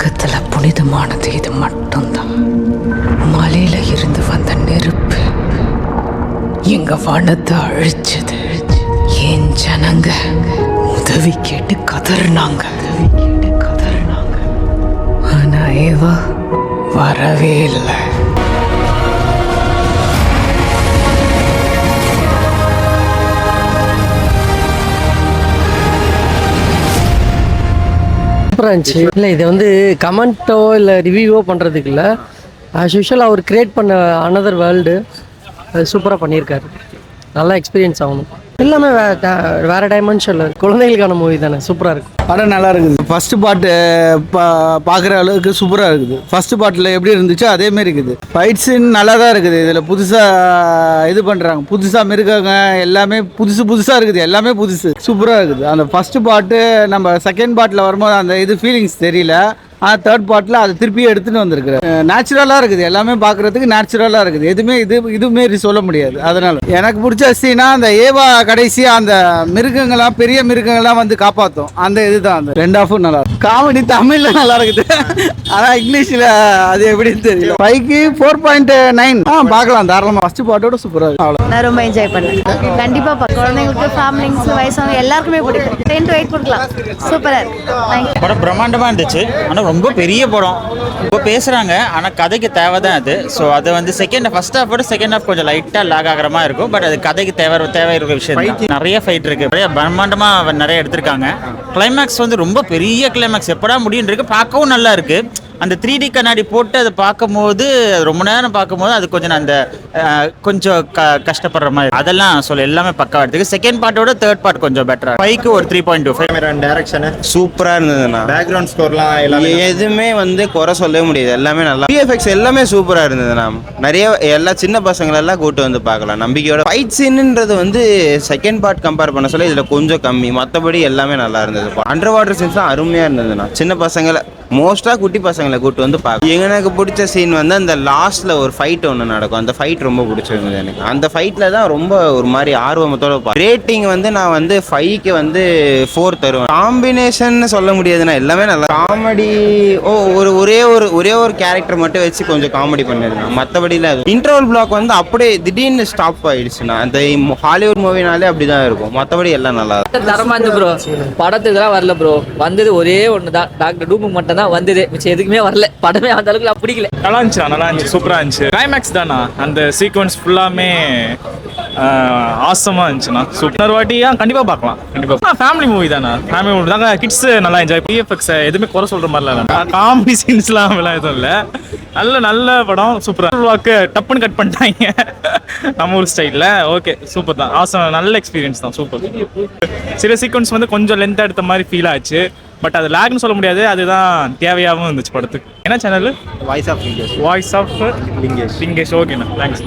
உலகத்துல புனிதமானது இது மட்டும்தான். மலையில இருந்து வந்த நெருப்பு எங்க வனத்தை அழிச்சது. என் ஜனங்க உதவி கேட்டு கதறினாங்க. ஆனா ஏவா வரவே இல்லை. சூப்பராக இருந்துச்சு. இல்லை இது வந்து கமெண்ட்டோ இல்லை ரிவ்யூவோ பண்ணுறதுக்கு இல்லை, ஆஸ் யூஷுவல் அவர் கிரியேட் பண்ண அனதர் வேர்ல்டு அது சூப்பராக பண்ணியிருக்காரு. நல்லா எக்ஸ்பீரியன்ஸ் ஆகணும். எல்லாமே வேறு டைமென்ஷனில் குழந்தைகளுக்கான மூவி தானே, சூப்பராக இருக்குது. படம் நல்லா இருக்குது. ஃபஸ்ட்டு பாட்டு பார்க்குற அளவுக்கு சூப்பராக இருக்குது. ஃபஸ்ட்டு பாட்டில் எப்படி இருந்துச்சோ அதேமாரி இருக்குது. ஃபைட் சீன் நல்லா தான் இருக்குது. இதில் புதுசாக இது பண்ணுறாங்க, புதுசாக மிருக்காங்க, எல்லாமே புதுசாக இருக்குது. எல்லாமே புதுசு சூப்பராக இருக்குது. அந்த ஃபஸ்ட்டு பாட்டு நம்ம செகண்ட் பாட்டில் வரும்போது அந்த இது ஃபீலிங்ஸ் தெரியல. ஆனால் தேர்ட் பார்ட்டில் அதை திருப்பி எடுத்துகிட்டு வந்திருக்கு. நேச்சுரலாக இருக்குது, எல்லாமே பார்க்குறதுக்கு நேச்சுரலாக இருக்குது. எதுவுமே இதுமாரி சொல்ல முடியாது. அதனால் எனக்கு பிடிச்ச சீனா அந்த ஏவா கடைசியாக அந்த மிருகங்கள்லாம், பெரிய மிருகங்கள்லாம் வந்து காப்பாற்றும் அந்த இதுதான். அந்த ரெண்டு ஆஃபும் நல்லா இருக்கும். காமெடி தமிழில் நல்லா இருக்குது, ஆனால் இங்கிலீஷில் அது எப்படின்னு தெரியல. 5க்கு 4.9 பார்க்கலாம் தாராளமாக. ஃபஸ்ட்டு பாட்டோட சூப்பராக இருக்கும். அவ்வளோ நான் ரொம்ப என்ஜாய் பண்ணேன். கண்டிப்பாக குழந்தைங்களுக்கு, ஃபேமிலிங்ஸ், வயசானவங்க எல்லாருக்குமே பிடிக்கும். 10 to 8 கொடுக்கலாம். சூப்பராக இருக்கு. படம் பிரம்மாண்டமாக இருந்துச்சு. ஆனால் ரொம்ப பெரிய படம். இப்போ பேசுகிறாங்க, ஆனால் கதைக்கு தேவை தான் அது. ஸோ அது வந்து ஃபர்ஸ்ட் ஹாஃபோட செகண்ட் ஹாஃப் கொஞ்சம் லைட்டாக லாக் ஆகிற மாதிரி இருக்கும். பட் அது கதைக்கு தேவை இருக்கிற விஷயம். நிறைய ஃபைட் இருக்குது, நிறைய பிரம்மாண்டமாக நிறைய எடுத்திருக்காங்க. கிளைமேக்ஸ் வந்து ரொம்ப பெரிய கிளைமேக்ஸ், எப்படா முடியும் இருக்கு. பார்க்கவும் நல்லா இருக்குது. அந்த 3D கண்ணாடி போட்டு அதை பார்க்கும்போது, ரொம்ப நேரம் பார்க்கும்போது அது கொஞ்சம் அந்த கொஞ்சம் கஷ்டப்படுற மாதிரி அதெல்லாம் எல்லாமே பக்காவாக எடுத்துக்கு. செகண்ட் பார்ட்டோட தேர்ட் பார்ட் கொஞ்சம் பெட்டரா. 5க்கு ஒரு 3.25. டைரக்ஷன் சூப்பராக இருந்ததுண்ணா. பேக்ரவுண்ட் ஸ்கோர்லாம் எதுவுமே வந்து குறை சொல்லவே முடியாது. எல்லாமே நல்லா, VFX எல்லாமே சூப்பராக இருந்ததுண்ணா. நிறைய எல்லா சின்ன பசங்களெல்லாம் கூட்டு வந்து பார்க்கலாம் நம்பிக்கையோட. ஃபைட் சீனுன்றது வந்து செகண்ட் பார்ட் கம்பேர் பண்ண சொல்ல இதில் கொஞ்சம் கம்மி. மற்றபடி எல்லாமே நல்லா இருந்தது. அண்டர் வாட்டர் சீன்ஸ் தான் அருமையாக இருந்ததுண்ணா. சின்ன பசங்களை மோஸ்ட்டாக குட்டி பசங்களை கூப்பிட்டு வந்து பார்க்க. எனக்கு பிடிச்ச சீன் வந்து அந்த லாஸ்ட்டில் ஒரு ஃபைட் ஒன்று நடக்கும். அந்த ஃபைட் ரொம்ப பிடிச்சிருந்தது எனக்கு. அந்த ஃபைட்டில் தான் ரொம்ப ஒரு மாதிரி ஆர்வத்தோட ரேட்டிங் வந்து நான் வந்து 5க்கு வந்து 4 தருவேன். காம்பினேஷன் சொல்ல முடியாதுன்னா எல்லாமே நல்லா. காமெடி ஒரே ஒரு கேரக்டர் மட்டும் வச்சு கொஞ்சம் காமெடி பண்ணிருந்தேன். மற்றபடியில் இன்டர்வல் பிளாக் வந்து அப்படியே திடீர்னு ஸ்டாப் ஆயிடுச்சுன்னா, அந்த ஹாலிவுட் மூவினாலே அப்படிதான் இருக்கும். மற்றபடி எல்லாம் நல்லா இருக்கும். தரமா இருந்து ப்ரோ. படத்துக்குலாம் வரல ப்ரோ. வந்தது ஒரே ஒன்று தான், டாக்டர் டூமுக்கு மட்டும் தான் வந்தது. மிச்சம் எதுக்குமே வரல. படமே அந்த அளவுக்கு பிடிக்கல. நல்லா இருந்துச்சு, சூப்பரா இருந்துச்சு. கிளைமேக்ஸ் தானா அந்த சீக்வன்ஸ் ஃபுல்லாமே ஆசமா இருந்துச்சுண்ணா. சூப்பர் வாட்டியா கண்டிப்பா பார்க்கலாம். கண்டிப்பா ஃபேமிலி மூவி தானா. ஃபேமிலி மூவி தான். கிட்ஸ் நல்லா என்ஜாய். PFX எதுவுமே குறை சொல்ற மாதிரிலாம் இல்லை. காமெடி சீன்ஸ்லாம் எதுவும் இல்லை. நல்ல படம். சூப்பரா வாக்கு டப்புன்னு கட் பண்ணிட்டாங்க நம்ம ஊர் ஸ்டைலில். ஓகே சூப்பர் தான். ஆசம். நல்ல எக்ஸ்பீரியன்ஸ் தான். சூப்பர். சில சீக்வன்ஸ் வந்து கொஞ்சம் லென்த்தாக எடுத்த மாதிரி ஃபீல் ஆச்சு. பட் அது லேக்னு சொல்ல முடியாது. அதுதான் தேவையாகவும் இருந்துச்சு படத்துக்கு. என்ன சேனல்? Voice of Lingesh. ஓகேண்ணா, தேங்க்ஸ்.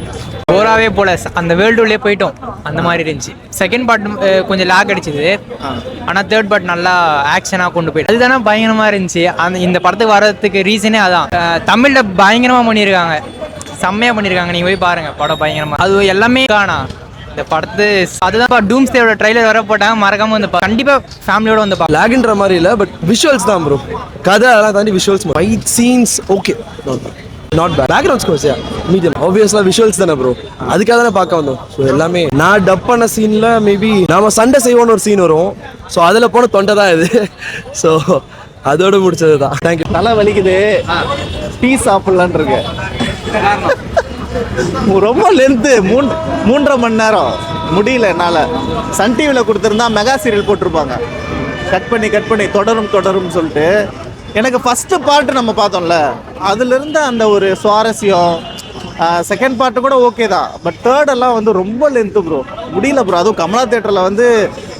ஓராவே போல அந்த வேர்ல்டுள்ளே போயிட்டோம். அந்த மாதிரி இருந்துச்சு. செகண்ட் பார்ட் கொஞ்சம் லாக் அடிச்சுது. ஆனால் தேர்ட் பார்ட் நல்லா ஆக்ஷனாக கொண்டு போயிட்டு அதுதானே பயங்கரமாக இருந்துச்சு. இந்த படத்துக்கு வர்றதுக்கு ரீசனே அதான். தமிழில் பயங்கரமாக பண்ணியிருக்காங்க, செம்மையாக பண்ணியிருக்காங்க. நீங்கள் போய் பாருங்கள் படம் பயங்கரமாக. அது எல்லாமே காணா இந்த படத்து. அதுதான் டூம்ஸ்டேயோட ட்ரைலர் வர போட்டாங்க. மறக்காம வந்து கண்டிப்பாக ஃபேமிலியோட வந்து லாக்ன்ற மாதிரி இல்லை, பட் விஷுவல்ஸ் தான் ப்ரோ. கதை அதெல்லாம் தாண்டி visuals, fight scenes okay, not bad. Background scores medium. ஆப்வியஸ்லாம் விஷுவல்ஸ் தானே ப்ரோ, அதுக்காக தானே பார்க்க வந்தோம். ஸோ எல்லாமே நான் டப் பண்ண சீனில் மேபி நாம சண்டை செய்வோன்னு ஒரு சீன் வரும். ஸோ அதில் போன தொண்டை தான் இது. ஸோ அதோட முடிச்சது தான். தேங்க்யூ. தலை வலிக்குது, டீ சாப்பிட்லான் இருக்கு. ரொம்ப லென்த்து, 3.5 மணி நேரம் முடியல என்னால். சன் டிவியில் கொடுத்துருந்தா மெகா சீரியல் போட்டிருப்பாங்க. கட் பண்ணி தொடரும் சொல்லிட்டு. எனக்கு ஃபஸ்ட்டு பார்ட்டு நம்ம பார்த்தோம்ல, அதுலேருந்து அந்த ஒரு சுவாரஸ்யம். செகண்ட் பார்ட்டு கூட ஓகே தான், பட் தேர்டெல்லாம் வந்து ரொம்ப லென்த்து ப்ரோ. முடியல ப்ரோ. அதுவும் கமலா தேட்டரில் வந்து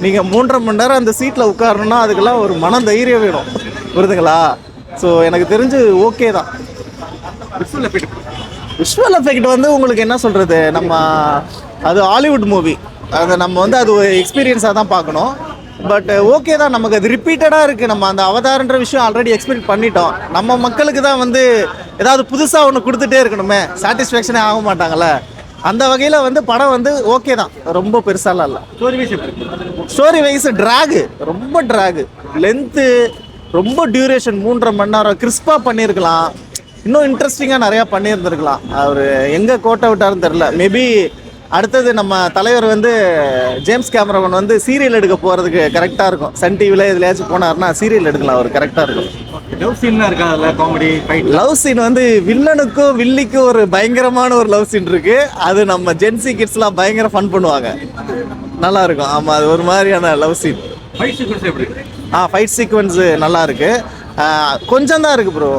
நீங்கள் 3.5 மணி நேரம் அந்த சீட்டில் உட்காரணுன்னா அதுக்கெல்லாம் ஒரு மன தைரியம் வேணும், புரியுதுங்களா? ஸோ எனக்கு தெரிஞ்சு ஓகே தான். விஷுவல் எஃபெக்ட் வந்து உங்களுக்கு என்ன சொல்கிறது, நம்ம அது ஹாலிவுட் மூவி, அதை நம்ம வந்து அது ஒரு எக்ஸ்பீரியன்ஸாக தான் பார்க்கணும். பட் ஓகே தான், நமக்கு அது ரிப்பீட்டடாக இருக்குது. நம்ம அந்த அவதாரன்ற விஷயம் ஆல்ரெடி எக்ஸ்பெக்ட் பண்ணிட்டோம். நம்ம மக்களுக்கு தான் வந்து ஏதாவது புதுசாக ஒன்று கொடுத்துட்டே இருக்கணுமே, சாட்டிஸ்ஃபேக்ஷனே ஆக மாட்டாங்கள்ல. அந்த வகையில் வந்து படம் வந்து ஓகே தான், ரொம்ப பெருசாலாம் இல்லை. ஸ்டோரி வைஸ் ட்ராகு, ரொம்ப ட்ராகு, லென்த்து ரொம்ப டியூரேஷன் 3.5 மணி நேரம் கிறிஸ்பாக பண்ணியிருக்கலாம், இன்னும் இன்ட்ரெஸ்டிங்காக நிறையா பண்ணியிருந்துருக்கலாம். அவர் எங்கே கோட்டை விட்டாருன்னு தெரில. மேபி அடுத்தது நம்ம தலைவர் வந்து ஜேம்ஸ் கேமரன் வந்து சீரியல் எடுக்க போகிறதுக்கு கரெக்டாக இருக்கும். சன் டிவியில் எதுலையாச்சும் போனார்னா சீரியல் எடுக்கலாம், அவர் கரெக்டாக இருக்கும். லவ் சீன்லாம் இருக்கா அதில்? காமெடி ஃபைட் லவ் சீன் வந்து வில்லனுக்கும் வில்லிக்கும் ஒரு பயங்கரமான ஒரு லவ் சீன் இருக்கு. அது நம்ம ஜென்சி கிட்ஸ்லாம் பயங்கர ஃபன் பண்ணுவாங்க, நல்லா இருக்கும். ஆமாம், அது ஒரு மாதிரியான லவ் சீன். ஃபைட் சீக்வன்ஸ் எப்படி? ஃபைட் சீக்வன்ஸ் நல்லா இருக்கு. கொஞ்சம் தான் இருக்கு ப்ரோ,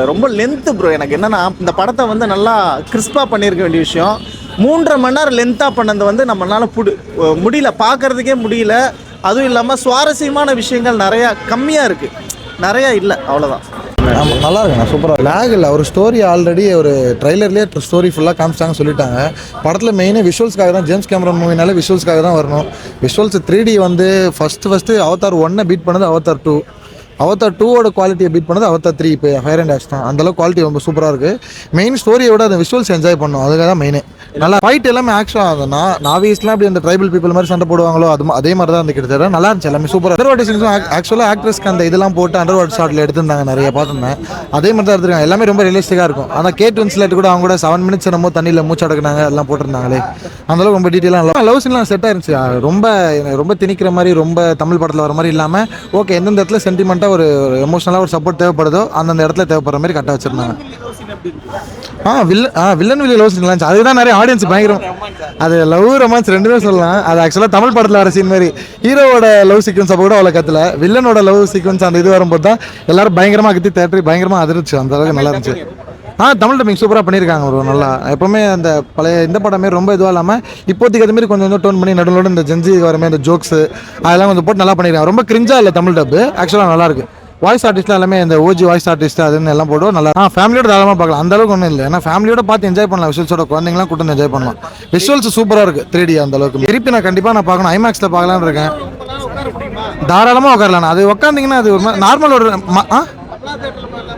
ரொம்ப லென்த்து ப்ரோ. எனக்கு என்னன்னா இந்த படத்தை வந்து நல்லா கிறிஸ்பாக பண்ணியிருக்க வேண்டிய விஷயம். 3.5 மணி நேரம் லென்த்தாக பண்ணது வந்து நம்மளால முடியல, பார்க்கறதுக்கே முடியல. அதுவும் இல்லாமல் சுவாரஸ்யமான விஷயங்கள் நிறையா கம்மியாக இருக்குது, நிறையா இல்லை, அவ்வளோதான். ஆமாம், நல்லா இருக்குண்ணா, சூப்பராக. லேக் இல்லை, ஒரு ஸ்டோரி ஆல்ரெடி ஒரு ட்ரைலர்லேயே ஸ்டோரி ஃபுல்லாக காமிச்சிட்டாங்க, சொல்லிட்டாங்க. படத்தில் மெயினே விஷுவல்ஸ்க்காக தான். ஜேம்ஸ் கேமரன் மூவினாலே விஷுவல்ஸ்க்காக தான் வரணும். விஷுவல்ஸ் 3D வந்து ஃபஸ்ட்டு அவதார் 1 பீட் பண்ணது அவதார் 2. அவதார் 2ஓட குவாலிட்டியை பீட் பண்ணது அவதார் 3. இப்போ ஃபயர் அண்ட் ஆக்ஸ் தான், அந்தளவுக்கு குவாலிட்டி ரொம்ப சூப்பராக இருக்குது. மெயின் ஸ்டோரியை விட அந்த விஷுவல்ஸ் என்ஜாய் பண்ணணும், அதுக்காக தான் மெயினே. நல்லா ஃபைட் எல்லாமே ஆக்ஷன் ஆகுதுன்னா, நாவிஸ்லாம் அப்படி அந்த ட்ரைபல் பீப்பிள் மாதிரி சண்டை போடுவாங்களோ அதே மாதிரி தான் கிட்டத்தட்ட நல்லா இருந்துச்சு எல்லாமே சூப்பராக. அண்டர்வாட்டர் சீன்ஸும் ஆக்சுவலாக ஆக்ட்ரஸ்க்கு அந்த இதெல்லாம் போட்டு அண்டர்வாட்டர் ஷாட்டில் எடுத்திருந்தாங்க, நிறைய பார்த்துருந்தேன். அதே மாதிரி தான் எடுத்துருக்காங்க, எல்லாமே ரொம்ப ரியலிஸ்டிக்காக இருக்கும். ஆனால் கேட் வின்ஸ்லெட் கூட அவங்க கூட 7 மினிட்ஸ் என்னமோ தண்ணியில் மூச்சு அடக்குனாங்க, எல்லாம் போட்டிருந்தாங்களே, அந்தளவுக்கு ரொம்ப டீட்டெயிலாக நல்லா. லவ் சீன்லாம் செட் ஆயிருந்துச்சு, ரொம்ப திணிக்கிற மாதிரி, ரொம்ப தமிழ் படத்தில் வர மாதிரி இல்லாமல் ஓகே, எந்தெந்த இடத்துல சென்டிமெண்ட்டாக ஒரு எமோஷனலாக ஒரு சப்போர்ட் தேவைப்படுதோ அந்தந்த இடத்துல தேவைப்படுற மாதிரி கரெக்டாக வச்சுருந்தாங்க. வில்லன் லவ் சீன் இருந்துச்சு, அதுதான் நிறைய ஆடியன்ஸ் பயங்கரம். அது லவ் ரொமான்ஸ் ரெண்டுமே சொல்லலாம். அது ஆக்சுவலாக தமிழ் படத்தில் வர சீன் மாதிரி ஹீரோவோட லவ் சீக்வன்ஸ் அப்போ கூட அவ்வளோ கத்துல, வில்லனோட லவ் சீக்வன்ஸ் அந்த இது வரும்போது தான் எல்லாரும் பயங்கரமாக கத்தி தேட்டரி பயங்கரமாக அதிர்ச்சி, அந்த அளவுக்கு நல்லா இருந்துச்சு. தமிழ் டப்பிங் சூப்பராக பண்ணியிருக்காங்க ப்ரோ, நல்லா. எப்போவுமே அந்த பழைய இந்த படமே ரொம்ப இதுவாக இல்லாமல் இப்போதைக்கு அதுமாரி கொஞ்சம் டோன் பண்ணி நடுவில் இந்த ஜென்ஜி வரமே இந்த ஜோக்ஸு அதெல்லாம் கொஞ்சம் போட்டு நல்லா பண்ணியிருக்காங்க. ரொம்ப கிரிஞ்சாக இல்லை தமிழ் டப்பு, ஆக்சுவலாக நல்லாயிருக்கு. வாய்ஸ் ஆர்டிஸ்ட்லாம் எல்லாமே இந்த ஓஜி வாய்ஸ் ஆர்டிஸ்ட் அதுன்னு எல்லாம் போட்டு நல்லா ஃபேமிலியோட தாராளமாக பார்க்கலாம், அந்த அளவுக்கு ஒன்றும் இல்லை. ஏன்னா ஃபேமிலியோட பார்த்து என்ஜாய் பண்ணலாம், விஷுவல்ஸோட குழந்தைங்களாம் கூட்டு என்ஜாய் பண்ணலாம். விஷுவல்ஸ் சூப்பராக இருக்குது 3D அந்த அளவுக்கு. திருப்பி நான் கண்டிப்பாக நான் பார்க்கணும், ஐமேக்ஸில் பார்க்கலான்னு இருக்கேன். தாராளமாக உட்காரலாம், அது உட்காந்திங்கன்னா அது ஒரு நார்மல் ஒரு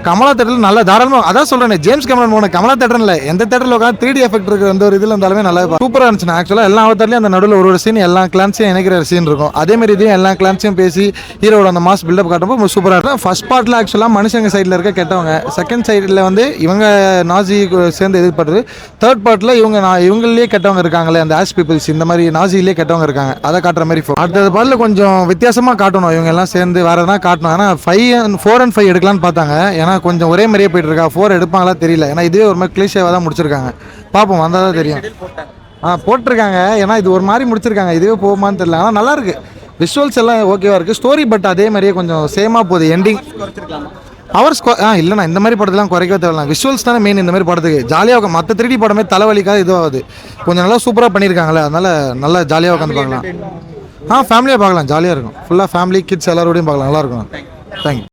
கமலா தேட்டரில் நல்லா தாராளமாக, அதான் சொல்கிறேன், ஜேம்ஸ் கேமரன் போன கமலா தேட்டர் இல்லை, எந்த தேட்டரில் உட்காந்து 3D எஃபெக்ட் இருக்கிற அந்த ஒரு இதில் இருந்தாலுமே நல்லா சூப்பராக இருந்துச்சு. ஆக்சுவலாக எல்லா அவதாரிலையும் அந்த நடுவில் ஒரு சீன் எல்லா கிளான்ஸையும் இணைக்கிற சீன் இருக்கும். அதேமாதிரி இதையும் எல்லா கிளான்ஸையும் பேசி ஹீரோட அந்த மாஸ் பில்டப் காட்டும்போது சூப்பராக இருக்கும். ஃபர்ஸ்ட் பார்ட்டில் ஆக்சுவலாக மனுஷங்க சைடில் இருக்க கெட்டவங்க, செகண்ட் சைடில் வந்து இவங்க நாசி சேர்ந்து எதிர்பார்த்து, தேர்ட் பார்ட்டில் இவங்களே கெட்டவங்க இருக்காங்களே, அந்த ஆஷ் பீப்புள்ஸ் இந்த மாதிரி நாசிலேயே கெட்டவங்க இருக்காங்க, அதை காட்டுற மாதிரி. அடுத்தது பார்ட்டில் கொஞ்சம் வித்தியாசமாக காட்டணும், இவங்க எல்லாம் சேர்ந்து வேறு எதனா காட்டணும். ஏன்னா 4 and 5 எடுக்கலான்னு பார்த்தாங்க, ஏன்னா கொஞ்சம் ஒரே மாதிரியே போயிட்டு இருக்கா. 4 எடுப்பாங்களா தெரியல, ஏன்னா இதுவே ஒரு மாதிரி கிளீஷேவாக தான் முடிச்சிருக்காங்க. பார்ப்போம், வந்தால் தான் தெரியும். போட்டிருக்காங்க, ஏன்னா இது ஒரு மாதிரி முடிச்சிருக்காங்க, இதுவே போகுமான்னு தெரியல. ஆனால் நல்லா இருக்கு, விஷுவல்ஸ் எல்லாம் ஓகேவா இருக்குது. ஸ்டோரி பட் அதே மாதிரியே கொஞ்சம் சேமாக போகுது. எண்டிங் ஹவர்ஸ் இல்லைண்ணா, இந்த மாதிரி படத்தெல்லாம் குறைக்கவே தேவையில்ல. விஷுவல்ஸ் தானே மெயின் இந்த மாதிரி படத்துக்கு. ஜாலியாக இருக்கும், மற்ற 3D படமே தலைவலிக்காக இதுவாகுது. கொஞ்சம் நல்லா சூப்பராக பண்ணியிருக்காங்களே, அதனால் நல்லா ஜாலியாக உட்காந்து பார்க்கலாம். ஃபேமிலியாக பார்க்கலாம், ஜாலியாக இருக்கும். ஃபுல்லாக ஃபேமிலி கிட்ஸ் எல்லாரோடையும் பார்க்கலாம், நல்லாயிருக்கும். தேங்க்யூ.